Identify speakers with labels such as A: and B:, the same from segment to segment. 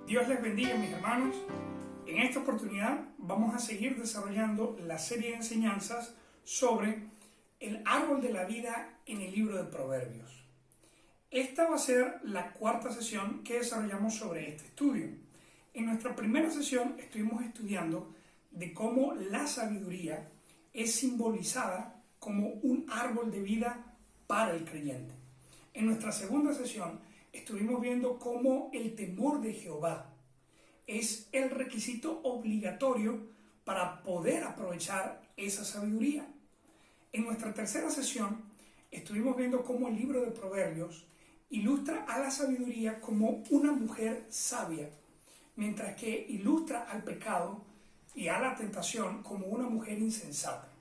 A: Dios les bendiga, mis hermanos. En esta oportunidad vamos a seguir desarrollando la serie de enseñanzas sobre el árbol de la vida en el libro de Proverbios. Esta va a ser la cuarta sesión que desarrollamos sobre este estudio. En nuestra primera sesión estuvimos estudiando de cómo la sabiduría es simbolizada como un árbol de vida para el creyente. En nuestra segunda sesión estuvimos viendo cómo el temor de Jehová es el requisito obligatorio para poder aprovechar esa sabiduría. En nuestra tercera sesión estuvimos viendo cómo el libro de Proverbios ilustra a la sabiduría como una mujer sabia, mientras que ilustra al pecado y a la tentación como una mujer insensata.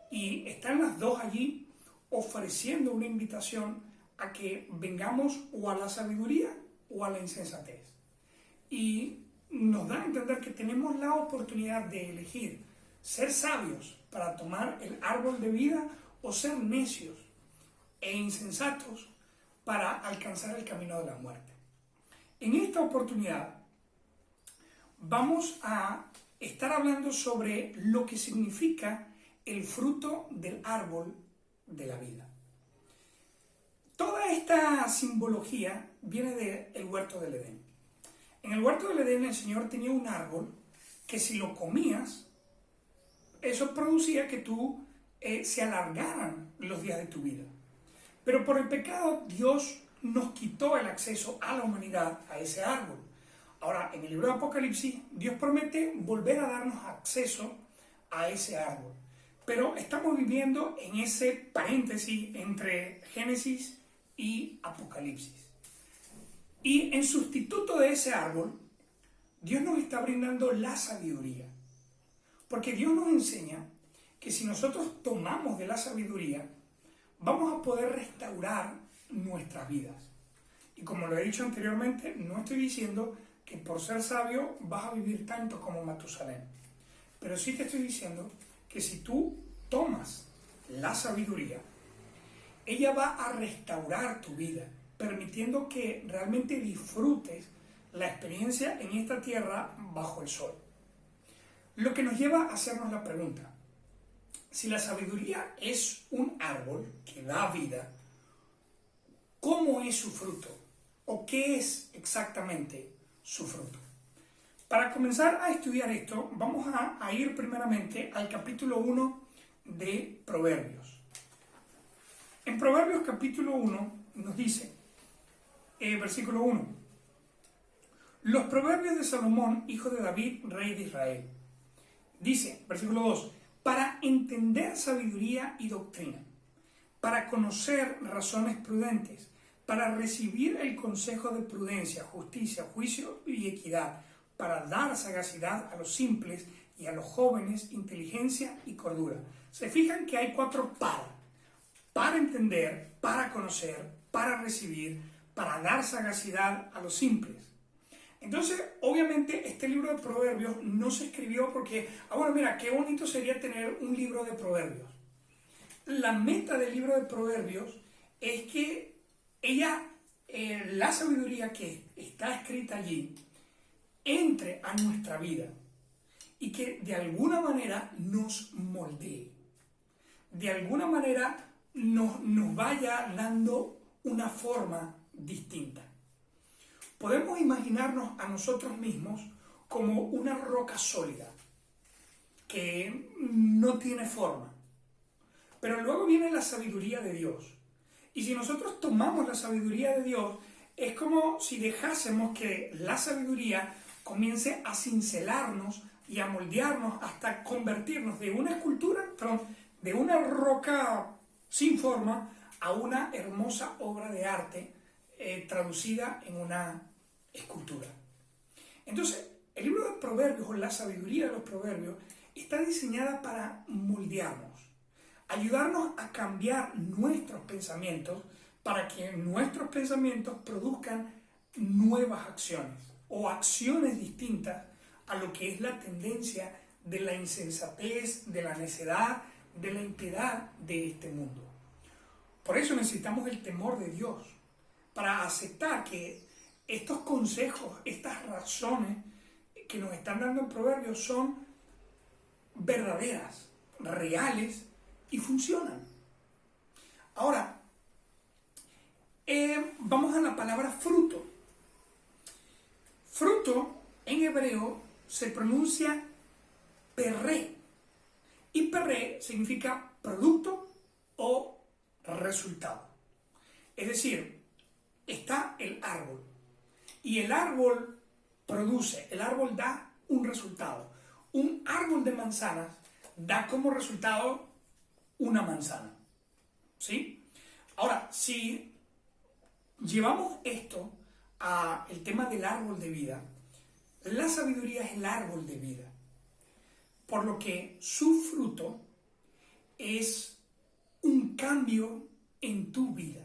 A: Y están las dos allí ofreciendo una invitación a que vengamos o a la sabiduría o a la insensatez. Y nos da a entender que tenemos la oportunidad de elegir ser sabios para tomar el árbol de vida o ser necios e insensatos para alcanzar el camino de la muerte. En esta oportunidad vamos a estar hablando sobre lo que significa el fruto del árbol de la vida. Toda esta simbología viene del huerto del Edén. En el huerto del Edén el Señor tenía un árbol que si lo comías, eso producía que se alargaran los días de tu vida. Pero por el pecado Dios nos quitó el acceso a la humanidad a ese árbol. Ahora, en el libro de Apocalipsis, Dios promete volver a darnos acceso a ese árbol. Pero estamos viviendo en ese paréntesis entre Génesis y Apocalipsis. Y en sustituto de ese árbol, Dios nos está brindando la sabiduría. Porque Dios nos enseña que si nosotros tomamos de la sabiduría, vamos a poder restaurar nuestras vidas. Y como lo he dicho anteriormente, no estoy diciendo que por ser sabio vas a vivir tanto como Matusalén. Pero sí te estoy diciendo que si tú tomas la sabiduría, ella va a restaurar tu vida, permitiendo que realmente disfrutes la experiencia en esta tierra bajo el sol. Lo que nos lleva a hacernos la pregunta: si la sabiduría es un árbol que da vida, ¿cómo es su fruto? ¿O qué es exactamente su fruto? Para comenzar a estudiar esto, vamos a ir primeramente al capítulo 1 de Proverbios. En Proverbios capítulo 1 nos dice, versículo 1, los proverbios de Salomón, hijo de David, rey de Israel. Dice, versículo 2, para entender sabiduría y doctrina, para conocer razones prudentes, para recibir el consejo de prudencia, justicia, juicio y equidad, para dar sagacidad a los simples y a los jóvenes, inteligencia y cordura. Se fijan que hay 4 para entender, para conocer, para recibir, para dar sagacidad a los simples. Entonces, obviamente, este libro de Proverbios no se escribió porque, bueno, mira, qué bonito sería tener un libro de Proverbios. La meta del libro de Proverbios es que la sabiduría que está escrita allí, entre a nuestra vida y que de alguna manera nos moldee, de alguna manera nos vaya dando una forma distinta. Podemos imaginarnos a nosotros mismos como una roca sólida que no tiene forma, pero luego viene la sabiduría de Dios. Y si nosotros tomamos la sabiduría de Dios, es como si dejásemos que la sabiduría comience a cincelarnos y a moldearnos hasta convertirnos de una escultura, de una roca sin forma, a una hermosa obra de arte traducida en una escultura. Entonces, el libro de Proverbios, o la sabiduría de los Proverbios, está diseñada para moldearnos, ayudarnos a cambiar nuestros pensamientos para que nuestros pensamientos produzcan nuevas acciones o acciones distintas a lo que es la tendencia de la insensatez, de la necedad, de la impiedad de este mundo. Por eso necesitamos el temor de Dios, para aceptar que estos consejos, estas razones que nos están dando en Proverbios son verdaderas, reales y funcionan. Ahora, vamos a la palabra fruto. Fruto en hebreo se pronuncia perré, y perré significa producto o resultado. Es decir, está el árbol y el árbol produce, el árbol da un resultado. Un árbol de manzanas da como resultado una manzana, ¿sí? Ahora, si llevamos esto al tema del árbol de vida, la sabiduría es el árbol de vida, por lo que su fruto es un cambio en tu vida,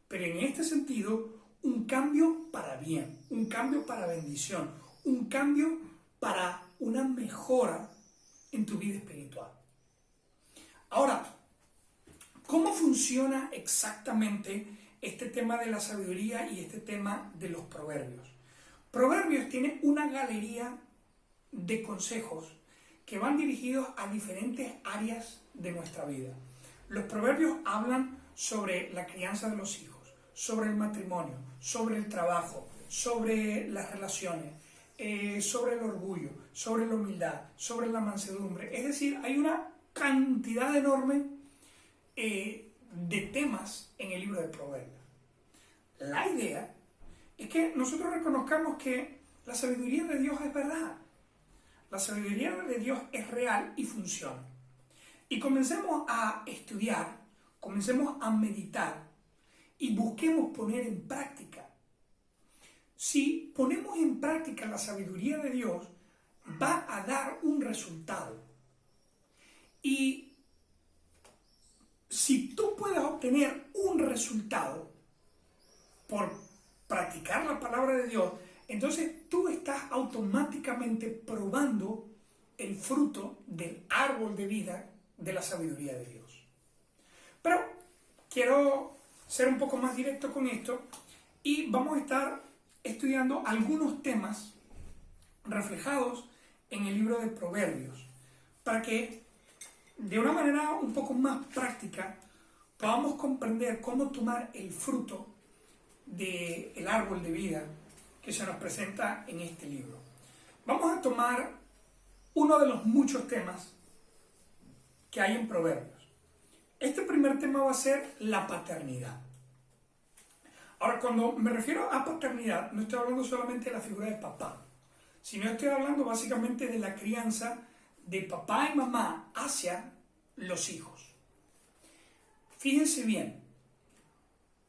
A: pero en este sentido, un cambio para bien, un cambio para bendición, un cambio para una mejora en tu vida espiritual. Ahora, ¿cómo funciona exactamente este tema de la sabiduría y este tema de los proverbios? Proverbios tiene una galería de consejos que van dirigidos a diferentes áreas de nuestra vida. Los proverbios hablan sobre la crianza de los hijos, sobre el matrimonio, sobre el trabajo, sobre las relaciones, sobre el orgullo, sobre la humildad, sobre la mansedumbre. Es decir, hay una cantidad enorme de temas en el libro de Proverbios. La idea es que nosotros reconozcamos que la sabiduría de Dios es verdad. La sabiduría de Dios es real y funciona. Y comencemos a estudiar, comencemos a meditar y busquemos poner en práctica. Si ponemos en práctica la sabiduría de Dios, va a dar un resultado. Y si tú puedes obtener un resultado por practicar la palabra de Dios, entonces tú estás automáticamente probando el fruto del árbol de vida de la sabiduría de Dios. Pero quiero ser un poco más directo con esto y vamos a estar estudiando algunos temas reflejados en el libro de Proverbios para que de una manera un poco más práctica podamos comprender cómo tomar el fruto del árbol de vida que se nos presenta en este libro. Vamos a tomar uno de los muchos temas que hay en Proverbios. Este primer tema va a ser la paternidad. Ahora, cuando me refiero a paternidad, no estoy hablando solamente de la figura de papá, sino estoy hablando básicamente de la crianza de papá y mamá hacia los hijos. Fíjense bien,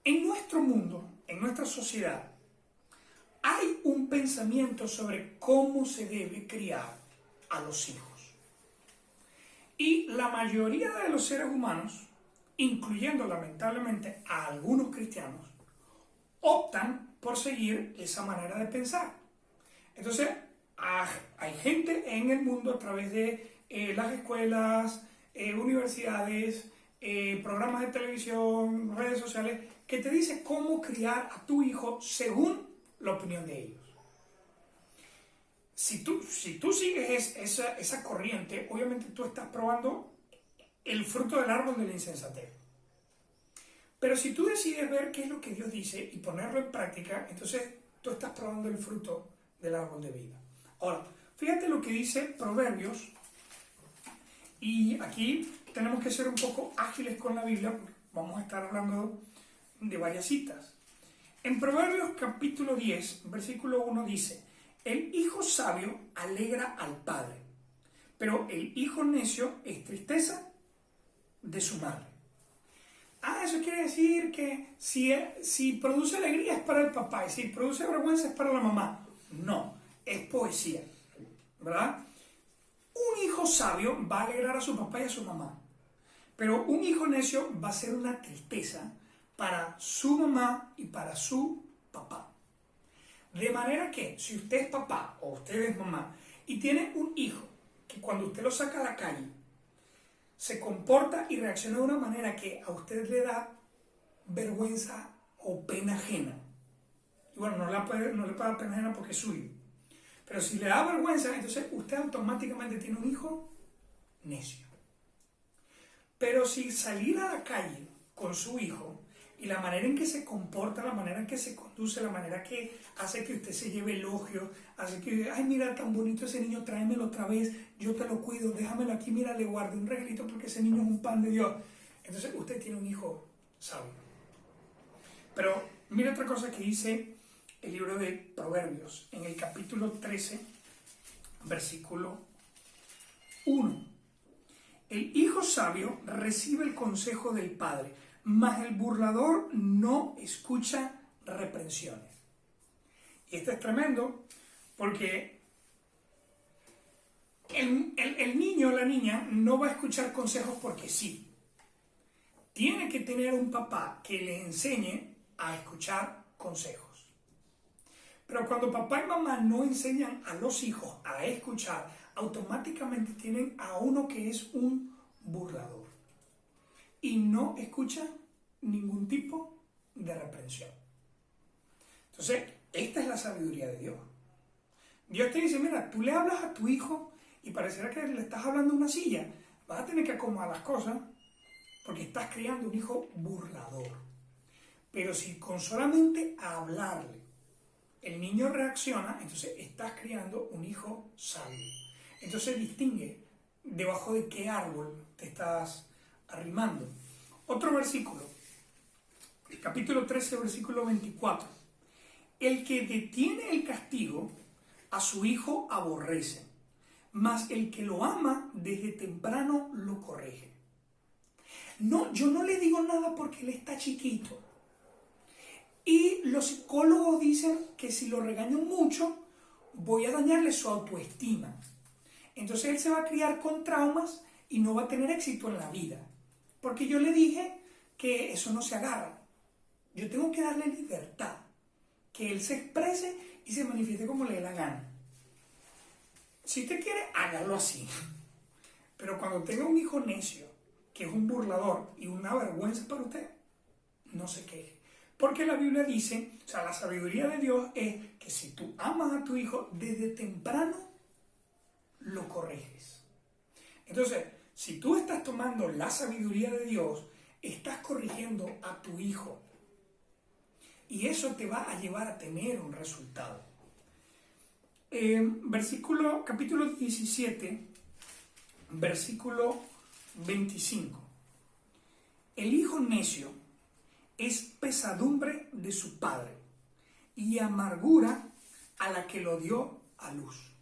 A: en nuestro mundo, en nuestra sociedad, hay un pensamiento sobre cómo se debe criar a los hijos. Y la mayoría de los seres humanos, incluyendo lamentablemente a algunos cristianos, optan por seguir esa manera de pensar. Entonces, hay gente en el mundo a través de las escuelas, universidades, programas de televisión, redes sociales, que te dice cómo criar a tu hijo según la opinión de ellos. Si tú sigues esa corriente, obviamente tú estás probando el fruto del árbol de la insensatez. Pero si tú decides ver qué es lo que Dios dice y ponerlo en práctica, entonces tú estás probando el fruto del árbol de vida. Ahora, fíjate lo que dice Proverbios, y aquí tenemos que ser un poco ágiles con la Biblia, porque vamos a estar hablando de varias citas. En Proverbios capítulo 10, versículo 1 dice: el hijo sabio alegra al padre, pero el hijo necio es tristeza de su madre. Eso quiere decir que si produce alegría es para el papá y si produce vergüenza es para la mamá. No, es poesía, ¿verdad? Un hijo sabio va a alegrar a su papá y a su mamá, pero un hijo necio va a ser una tristeza para su mamá y para su papá. De manera que si usted es papá o usted es mamá y tiene un hijo que cuando usted lo saca a la calle se comporta y reacciona de una manera que a usted le da vergüenza o pena ajena. Y bueno, no le puede dar pena ajena porque es suyo. Pero si le da vergüenza, entonces usted automáticamente tiene un hijo necio. Pero si salir a la calle con su hijo y la manera en que se comporta, la manera en que se conduce, la manera que hace que usted se lleve elogios, hace que, ay, mira, tan bonito ese niño, tráemelo otra vez, yo te lo cuido, déjamelo aquí, mira, le guardé un regalito porque ese niño es un pan de Dios. Entonces usted tiene un hijo sabio. Pero mira otra cosa que dice el libro de Proverbios, en el capítulo 13, versículo 1. El hijo sabio recibe el consejo del padre, mas el burlador no escucha reprensiones. Y esto es tremendo porque el niño o la niña no va a escuchar consejos porque sí. Tiene que tener un papá que le enseñe a escuchar consejos. Pero cuando papá y mamá no enseñan a los hijos a escuchar, automáticamente tienen a uno que es un burlador y no escucha ningún tipo de reprensión. Entonces, esta es la sabiduría de Dios. Dios te dice, mira, tú le hablas a tu hijo y pareciera que le estás hablando a una silla. Vas a tener que acomodar las cosas porque estás criando un hijo burlador. Pero si con solamente hablarle el niño reacciona, entonces estás criando un hijo sabio. Entonces distingue debajo de qué árbol te estás arrimando. Otro versículo, el capítulo 13, versículo 24. El que detiene el castigo, a su hijo aborrece, mas el que lo ama desde temprano lo corrige. No, yo no le digo nada porque él está chiquito. Y los psicólogos dicen que si lo regaño mucho, voy a dañarle su autoestima. Entonces él se va a criar con traumas y no va a tener éxito en la vida. Porque yo le dije que eso no se agarra. Yo tengo que darle libertad. Que él se exprese y se manifieste como le dé la gana. Si usted quiere, hágalo así. Pero cuando tenga un hijo necio, que es un burlador y una vergüenza para usted, no se queje. Porque la Biblia dice, o sea, la sabiduría de Dios es que si tú amas a tu hijo, desde temprano lo corriges. Entonces, si tú estás tomando la sabiduría de Dios, estás corrigiendo a tu hijo. Y eso te va a llevar a tener un resultado. Capítulo 17, versículo 25. El hijo necio es pesadumbre de su padre y amargura a la que lo dio a luz.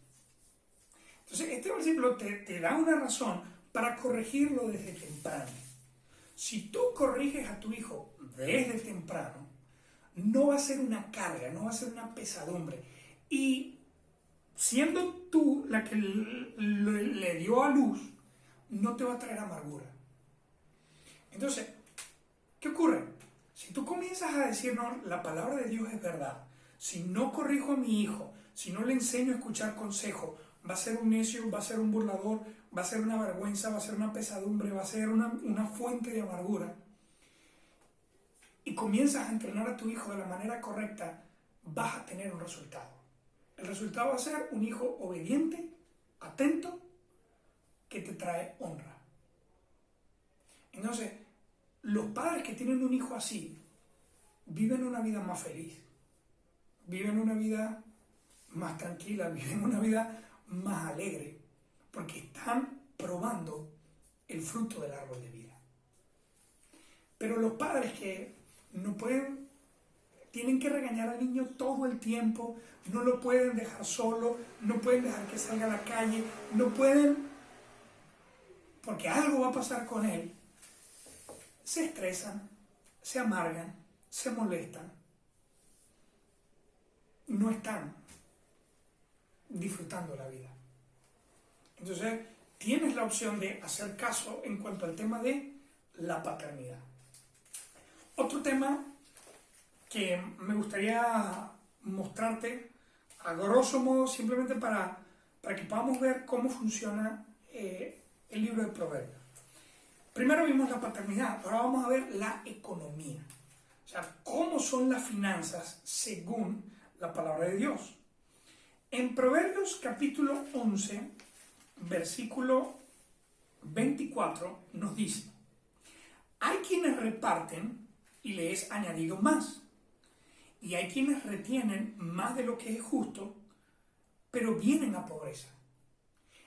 A: Entonces, este versículo te da una razón para corregirlo desde temprano. Si tú corriges a tu hijo desde temprano, no va a ser una carga, no va a ser una pesadumbre. Y siendo tú la que le dio a luz, no te va a traer amargura. Entonces, ¿qué ocurre? Si tú comienzas a decir, no, la palabra de Dios es verdad, si no corrijo a mi hijo, si no le enseño a escuchar consejos, va a ser un necio, va a ser un burlador, va a ser una vergüenza, va a ser una pesadumbre, va a ser una fuente de amargura. Y comienzas a entrenar a tu hijo de la manera correcta, vas a tener un resultado. El resultado va a ser un hijo obediente, atento, que te trae honra. Entonces, los padres que tienen un hijo así, viven una vida más feliz, viven una vida más tranquila, viven una vida más alegre, porque están probando el fruto del árbol de vida. Pero los padres que no pueden, tienen que regañar al niño todo el tiempo, no lo pueden dejar solo, no pueden dejar que salga a la calle, no pueden, porque algo va a pasar con él, se estresan, se amargan, se molestan, no están disfrutando la vida. Entonces, tienes la opción de hacer caso en cuanto al tema de la paternidad. Otro tema que me gustaría mostrarte a grosso modo, simplemente para que podamos ver cómo funciona el libro de Proverbios. Primero vimos la paternidad, ahora vamos a ver la economía. O sea, cómo son las finanzas según la palabra de Dios. En Proverbios capítulo 11, versículo 24, nos dice: hay quienes reparten y le es añadido más, y hay quienes retienen más de lo que es justo, pero vienen a pobreza.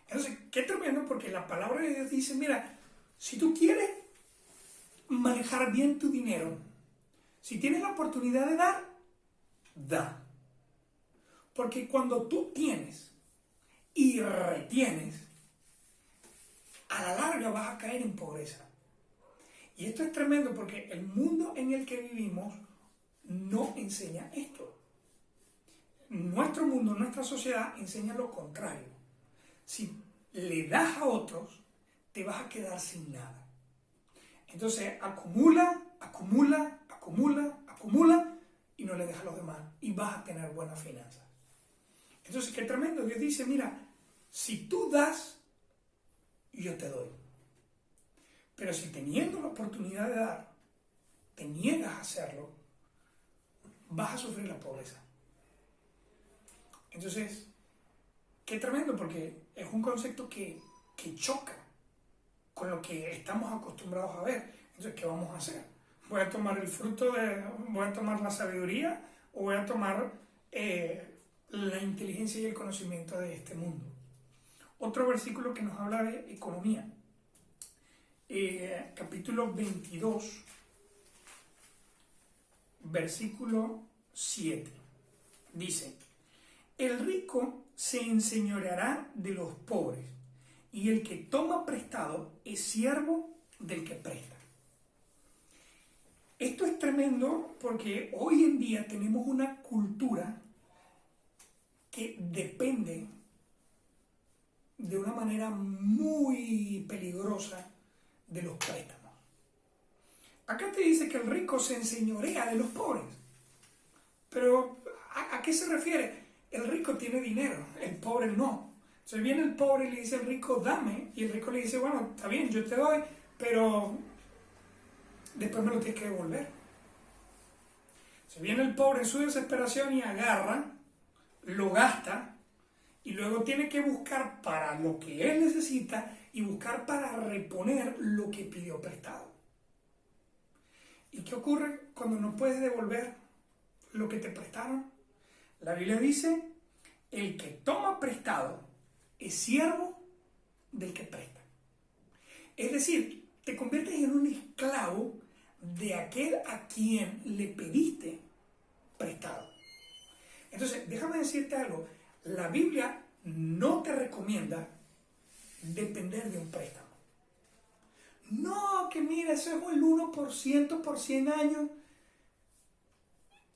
A: Entonces, qué tremendo, porque la palabra de Dios dice, mira, si tú quieres manejar bien tu dinero, si tienes la oportunidad de dar, da. Porque cuando tú tienes y retienes, a la larga vas a caer en pobreza. Y esto es tremendo porque el mundo en el que vivimos no enseña esto. Nuestro mundo, nuestra sociedad enseña lo contrario. Si le das a otros, te vas a quedar sin nada. Entonces acumula, acumula, acumula, acumula y no le dejas a los demás y vas a tener buenas finanzas. Entonces, qué tremendo. Dios dice, mira, si tú das, yo te doy. Pero si teniendo la oportunidad de dar, te niegas a hacerlo, vas a sufrir la pobreza. Entonces, qué tremendo, porque es un concepto que choca con lo que estamos acostumbrados a ver. Entonces, ¿qué vamos a hacer? ¿Voy a tomar el fruto voy a tomar la sabiduría o voy a tomar la inteligencia y el conocimiento de este mundo? Otro versículo que nos habla de economía. Capítulo 22, versículo 7. Dice: el rico se enseñoreará de los pobres, y el que toma prestado es siervo del que presta. Esto es tremendo porque hoy en día tenemos una cultura que depende de una manera muy peligrosa de los préstamos. Acá te dice que el rico se enseñorea de los pobres. Pero, ¿a qué se refiere? El rico tiene dinero, el pobre no. Entonces viene el pobre y le dice al rico, dame. Y el rico le dice, bueno, está bien, yo te doy, pero después me lo tienes que devolver. Entonces viene el pobre en su desesperación y agarra, lo gasta, y luego tiene que buscar para lo que él necesita y buscar para reponer lo que pidió prestado. ¿Y qué ocurre cuando no puedes devolver lo que te prestaron? La Biblia dice, el que toma prestado es siervo del que presta. Es decir, te conviertes en un esclavo de aquel a quien le pediste prestado. Entonces, déjame decirte algo. La Biblia no te recomienda depender de un préstamo. No, que mira, eso es el 1% por 100 años.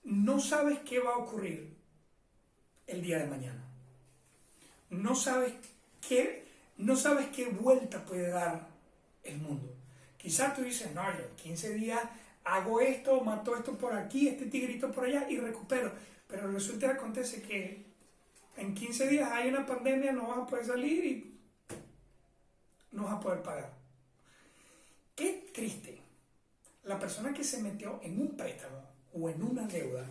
A: No sabes qué va a ocurrir el día de mañana. No sabes qué vuelta puede dar el mundo. Quizás tú dices, no, yo en 15 días hago esto, mato esto por aquí, este tigrito por allá y recupero. Pero resulta que acontece que en 15 días hay una pandemia, no vas a poder salir y no vas a poder pagar. Qué triste la persona que se metió en un préstamo o en una deuda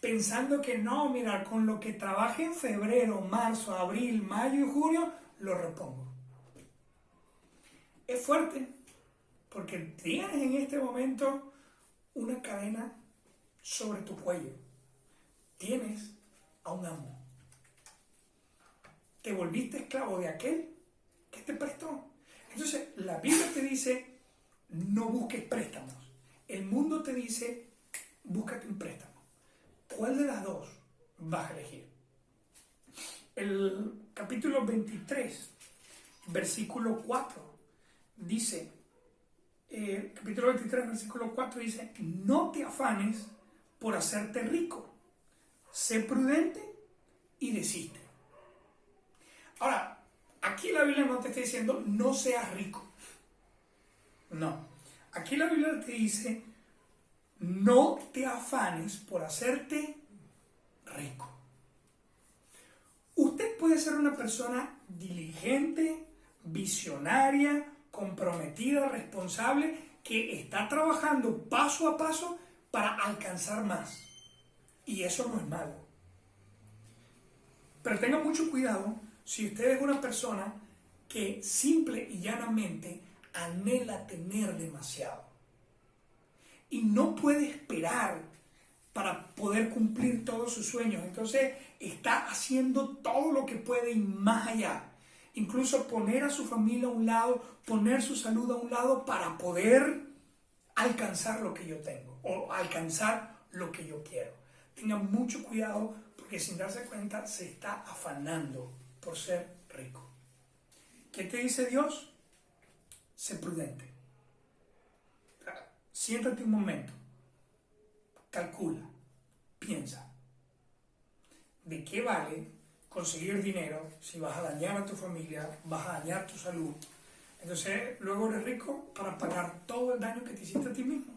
A: pensando que no, mira, con lo que trabajé en febrero, marzo, abril, mayo y junio, lo repongo. Es fuerte porque tienes en este momento una cadena sobre tu cuello. Tienes a un amo. Te volviste esclavo de aquel que te prestó. Entonces, la Biblia te dice, no busques préstamos. El mundo te dice, búscate un préstamo. ¿Cuál de las dos vas a elegir? El capítulo 23, versículo 4, dice, capítulo 23, versículo 4 dice, no te afanes por hacerte rico, sé prudente y desiste. Ahora, aquí la Biblia no te está diciendo, no seas rico. No, aquí la Biblia te dice, no te afanes por hacerte rico. Usted puede ser una persona diligente, visionaria, comprometida, responsable, que está trabajando paso a paso para alcanzar más. Y eso no es malo. Pero tengan mucho cuidado si usted es una persona que simple y llanamente anhela tener demasiado y no puede esperar para poder cumplir todos sus sueños. Entonces está haciendo todo lo que puede y más allá. Incluso poner a su familia a un lado, poner su salud a un lado para poder alcanzar lo que yo tengo o alcanzar lo que yo quiero. Tengan mucho cuidado porque sin darse cuenta se está afanando por ser rico. ¿Qué te dice Dios? Sé prudente. Siéntate un momento. Calcula. Piensa. ¿De qué vale conseguir dinero si vas a dañar a tu familia, vas a dañar tu salud? Entonces, luego eres rico para pagar todo el daño que te hiciste a ti mismo.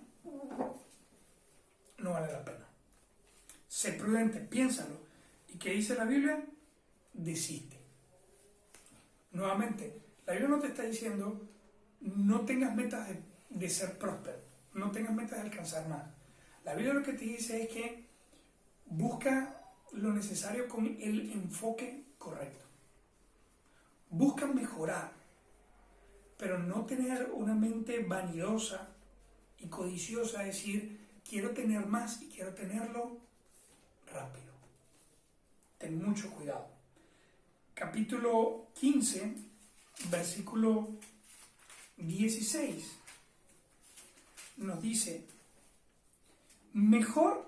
A: No vale la pena. Sé prudente, piénsalo. ¿Y qué dice la Biblia? Desiste. Nuevamente, la Biblia no te está diciendo no tengas metas de ser próspero, no tengas metas de alcanzar más. La Biblia lo que te dice es que busca lo necesario con el enfoque correcto. Busca mejorar, pero no tener una mente vanidosa y codiciosa, es decir, quiero tener más y quiero tenerlo rápido. Ten mucho cuidado. Capítulo 15, versículo 16, nos dice: mejor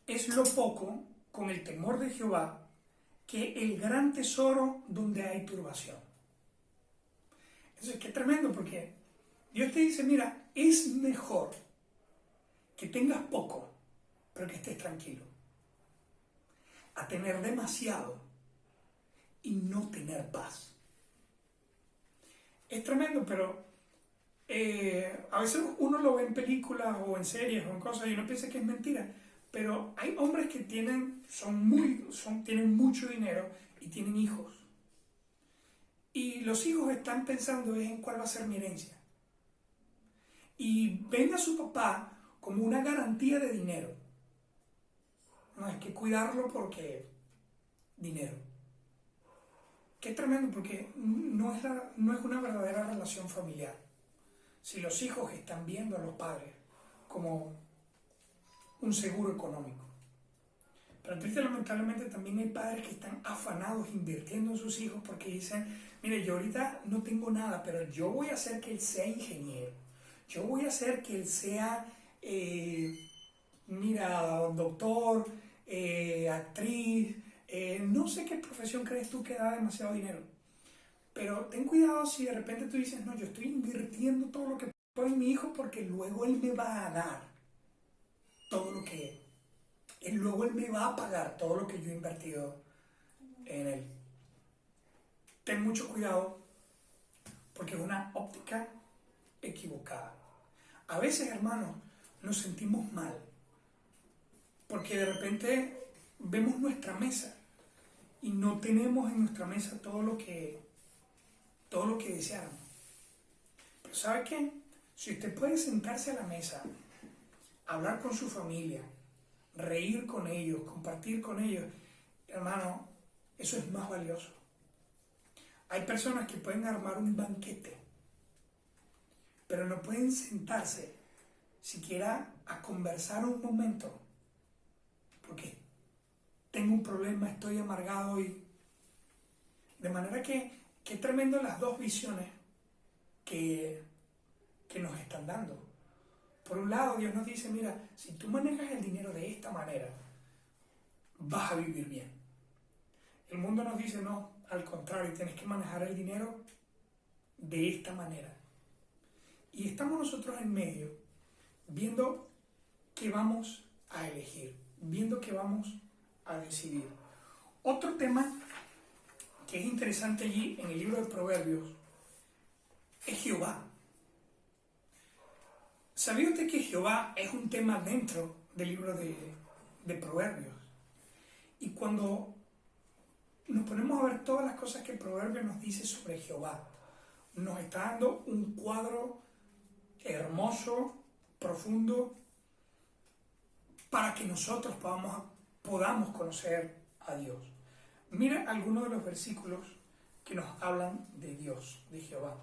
A: es lo poco con el temor de Jehová que el gran tesoro donde hay turbación. Eso es que tremendo, porque Dios te dice, mira, es mejor que tengas poco, pero que estés tranquilo, a tener demasiado y no tener paz. Es tremendo, pero a veces uno lo ve en películas o en series o en cosas y uno piensa que es mentira, pero hay hombres que tienen mucho dinero y tienen hijos. Y los hijos están pensando en cuál va a ser mi herencia. Y ven a su papá como una garantía de dinero. No, hay que cuidarlo porque dinero. Qué tremendo, porque no es una verdadera relación familiar. Si los hijos están viendo a los padres como un seguro económico. Pero triste, lamentablemente, también hay padres que están afanados invirtiendo en sus hijos porque dicen, mire, yo ahorita no tengo nada, pero yo voy a hacer que él sea ingeniero. Yo voy a hacer que él sea, doctor, actriz, no sé qué profesión crees tú que da demasiado dinero. Pero ten cuidado si de repente tú dices, no, yo estoy invirtiendo todo lo que puedo en mi hijo porque luego él me va a dar todo lo que luego él me va a pagar todo lo que yo he invertido en él. Ten mucho cuidado porque es una óptica equivocada. A veces, hermanos, nos sentimos mal porque de repente vemos nuestra mesa y no tenemos en nuestra mesa todo lo que deseáramos. Pero ¿sabe qué? Si usted puede sentarse a la mesa, hablar con su familia, reír con ellos, compartir con ellos, hermano, eso es más valioso. Hay personas que pueden armar un banquete, pero no pueden sentarse siquiera a conversar un momento, porque tengo un problema, estoy amargado y... De manera que qué tremendo las dos visiones que nos están dando. Por un lado, Dios nos dice, mira, si tú manejas el dinero de esta manera, vas a vivir bien. El mundo nos dice, no, al contrario, tienes que manejar el dinero de esta manera. Y estamos nosotros en medio, viendo qué vamos a elegir, viendo qué vamos a decidir. Otro tema que es interesante allí en el libro de Proverbios es Jehová. ¿Sabía usted que Jehová es un tema dentro del libro de Proverbios? Y cuando nos ponemos a ver todas las cosas que Proverbios nos dice sobre Jehová, nos está dando un cuadro hermoso, profundo, para que nosotros podamos conocer a Dios. Mira algunos de los versículos que nos hablan de Dios, de Jehová.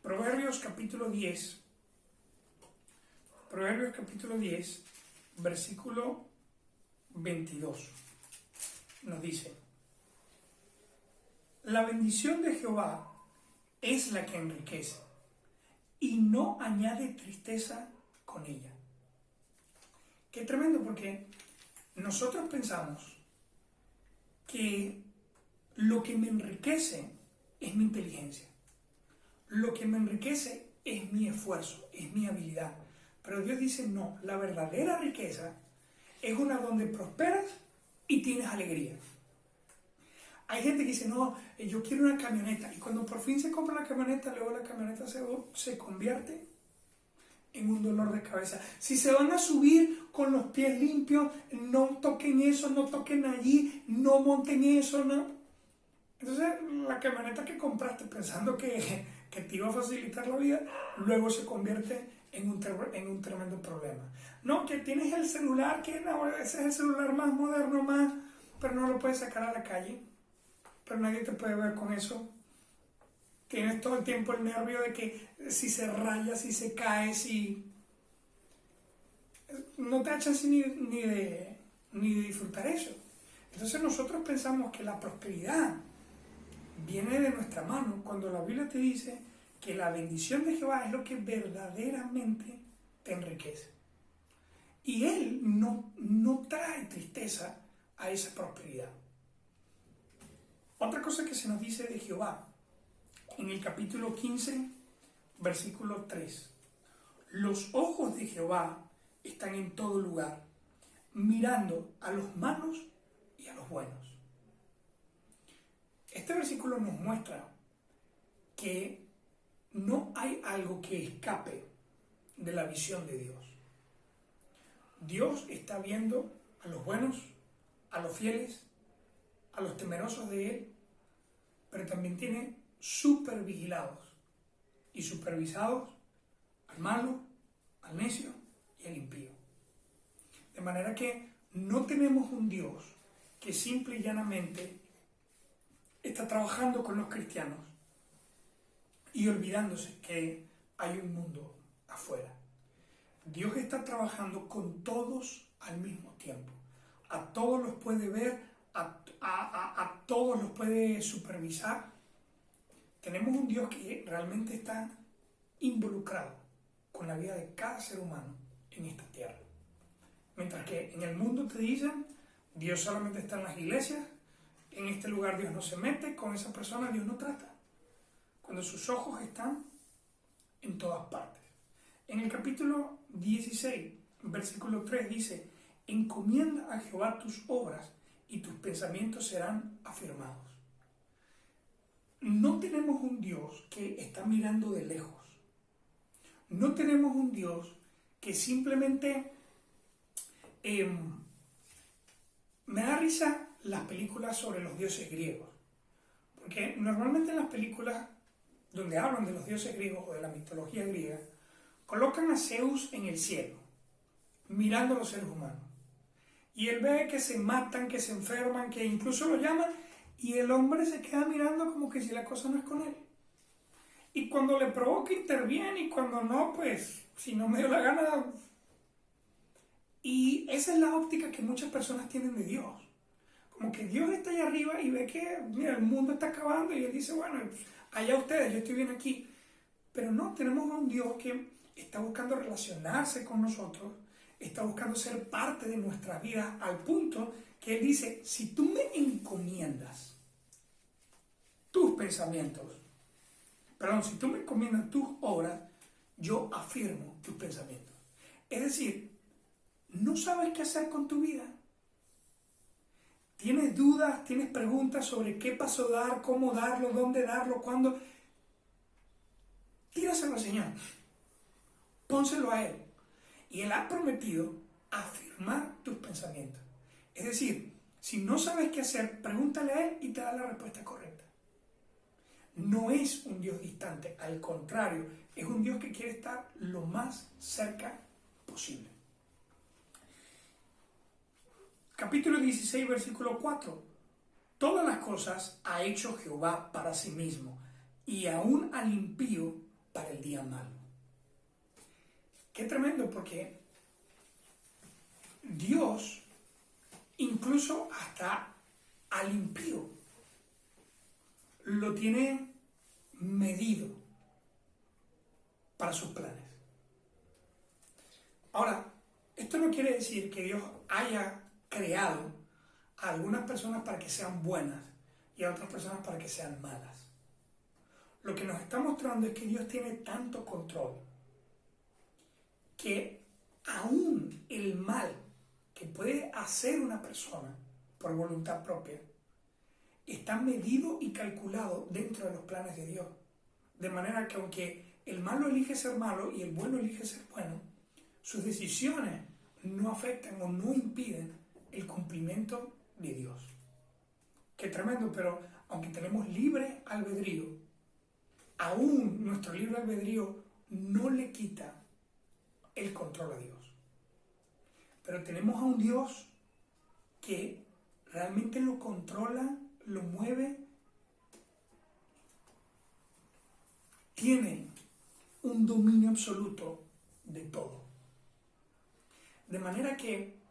A: Proverbios capítulo 10, versículo 22, nos dice: la bendición de Jehová es la que enriquece, y no añade tristeza con ella. Qué tremendo, porque nosotros pensamos que lo que me enriquece es mi inteligencia. Lo que me enriquece es mi esfuerzo, es mi habilidad. Pero Dios dice, no, la verdadera riqueza es una donde prosperas y tienes alegría. Hay gente que dice, no, yo quiero una camioneta. Y cuando por fin se compra la camioneta, luego la camioneta se convierte en un dolor de cabeza. Si se van a subir con los pies limpios, no toquen eso, no toquen allí, no monten eso, no. Entonces, la camioneta que compraste pensando que te iba a facilitar la vida, luego se convierte en un tremendo problema. No, que tienes el celular, que no, ese es el celular más moderno, pero no lo puedes sacar a la calle, pero nadie te puede ver con eso. Tienes todo el tiempo el nervio de que si se raya, si se cae, si... No te da chance ni de disfrutar eso. Entonces nosotros pensamos que la prosperidad viene de nuestra mano, cuando la Biblia te dice que la bendición de Jehová es lo que verdaderamente te enriquece. Y Él no trae tristeza a esa prosperidad. Otra cosa que se nos dice de Jehová, en el capítulo 15, versículo 3. Los ojos de Jehová están en todo lugar, mirando a los malos y a los buenos. Este versículo nos muestra que no hay algo que escape de la visión de Dios. Dios está viendo a los buenos, a los fieles, a los temerosos de Él, pero también tiene supervigilados y supervisados al malo, al necio y al impío. De manera que no tenemos un Dios que simple y llanamente está trabajando con los cristianos y olvidándose que hay un mundo afuera. Dios está trabajando con todos al mismo tiempo. A todos los puede ver, a todos los puede supervisar. Tenemos un Dios que realmente está involucrado con la vida de cada ser humano en esta tierra. Mientras que en el mundo te dicen, Dios solamente está en las iglesias, en este lugar Dios no se mete, con esa persona Dios no trata. Cuando sus ojos están en todas partes. En el capítulo 16, versículo 3 dice, encomienda a Jehová tus obras y tus pensamientos serán afirmados. No tenemos un Dios que está mirando de lejos. No tenemos un Dios que simplemente... me da risa las películas sobre los dioses griegos. Porque normalmente en las películas donde hablan de los dioses griegos o de la mitología griega, colocan a Zeus en el cielo, mirando a los seres humanos. Y él ve que se matan, que se enferman, que incluso lo llaman, y el hombre se queda mirando como que si la cosa no es con él. Y cuando le provoca interviene, y cuando no, pues, si no me dio la gana. Y esa es la óptica que muchas personas tienen de Dios. Como que Dios está allá arriba y ve que, mira, el mundo está acabando, y él dice, bueno, allá ustedes, yo estoy bien aquí. Pero no, tenemos a un Dios que está buscando relacionarse con nosotros, está buscando ser parte de nuestra vida, al punto que Él dice, si tú me encomiendas tus pensamientos, si tú me encomiendas tus obras, yo afirmo tus pensamientos. Es decir, ¿no sabes qué hacer con tu vida? ¿Tienes dudas, tienes preguntas sobre qué paso dar, cómo darlo, dónde darlo, cuándo? Tíraselo al Señor. Pónselo a Él. Y Él ha prometido afirmar tus pensamientos. Es decir, si no sabes qué hacer, pregúntale a Él y te da la respuesta correcta. No es un Dios distante, al contrario, es un Dios que quiere estar lo más cerca posible. Capítulo 16, versículo 4. Todas las cosas ha hecho Jehová para sí mismo, y aún al impío para el día malo. Qué tremendo, porque Dios, incluso hasta al impío, lo tiene medido para sus planes. Ahora, esto no quiere decir que Dios haya creado a algunas personas para que sean buenas y a otras personas para que sean malas. Lo que nos está mostrando es que Dios tiene tanto control que aún el mal que puede hacer una persona por voluntad propia está medido y calculado dentro de los planes de Dios. De manera que aunque el malo elige ser malo y el bueno elige ser bueno, sus decisiones no afectan o no impiden el cumplimiento de Dios. Qué tremendo, pero aunque tenemos libre albedrío, aún nuestro libre albedrío no le quita el control a Dios. Pero tenemos a un Dios que realmente lo controla, lo mueve, tiene un dominio absoluto de todo. De manera que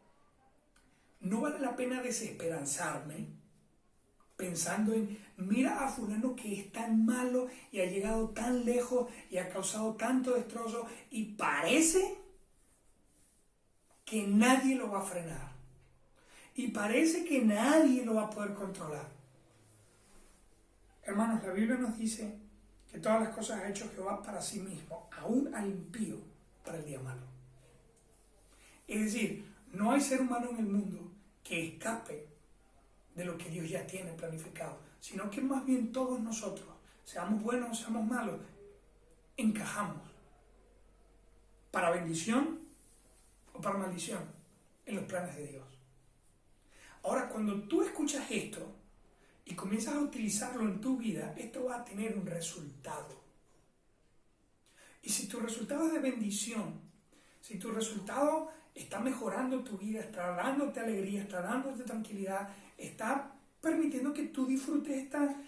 A: no vale la pena desesperanzarme pensando en, mira a fulano que es tan malo y ha llegado tan lejos y ha causado tanto destrozo y parece que nadie lo va a frenar. Y parece que nadie lo va a poder controlar. Hermanos, la Biblia nos dice que todas las cosas ha hecho Jehová para sí mismo, aún al impío para el día malo. Es decir, no hay ser humano en el mundo que escape de lo que Dios ya tiene planificado, sino que más bien todos nosotros, seamos buenos o seamos malos, encajamos para bendición o para maldición en los planes de Dios. Ahora, cuando tú escuchas esto y comienzas a utilizarlo en tu vida, esto va a tener un resultado. Y si tu resultado es de bendición, si tu resultado está mejorando tu vida, está dándote alegría, está dándote tranquilidad, está permitiendo que tú disfrutes esta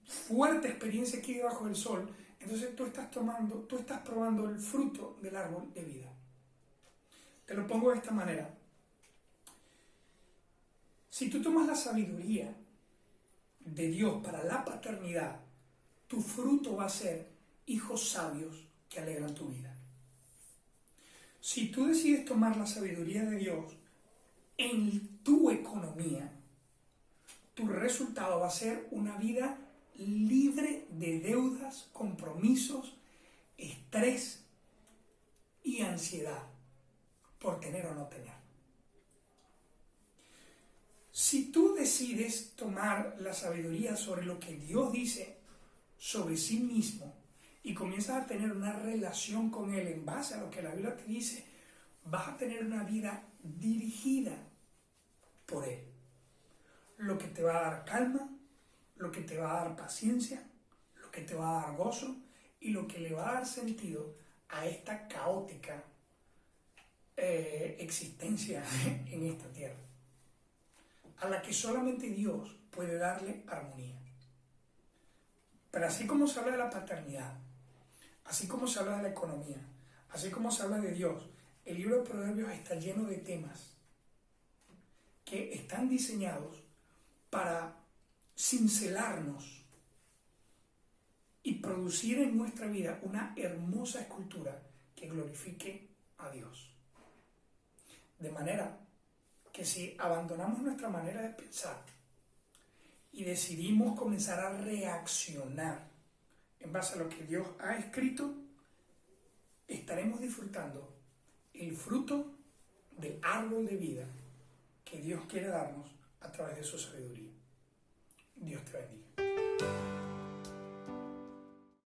A: fuerte experiencia aquí debajo del sol, entonces tú estás probando el fruto del árbol de vida. Te lo pongo de esta manera. Si tú tomas la sabiduría de Dios para la paternidad, tu fruto va a ser hijos sabios que alegran tu vida. Si tú decides tomar la sabiduría de Dios en tu economía, tu resultado va a ser una vida libre de deudas, compromisos, estrés y ansiedad por tener o no tener. Si tú decides tomar la sabiduría sobre lo que Dios dice sobre sí mismo y comienzas a tener una relación con Él en base a lo que la Biblia te dice, vas a tener una vida dirigida por Él. Lo que te va a dar calma, lo que te va a dar paciencia, lo que te va a dar gozo y lo que le va a dar sentido a esta caótica existencia en esta tierra, a la que solamente Dios puede darle armonía. Pero así como se habla de la paternidad, así como se habla de la economía, así como se habla de Dios, el libro de Proverbios está lleno de temas que están diseñados para cincelarnos y producir en nuestra vida una hermosa escultura que glorifique a Dios. De manera que si abandonamos nuestra manera de pensar y decidimos comenzar a reaccionar en base a lo que Dios ha escrito, estaremos disfrutando el fruto del árbol de vida que Dios quiere darnos a través de su sabiduría. Dios te bendiga.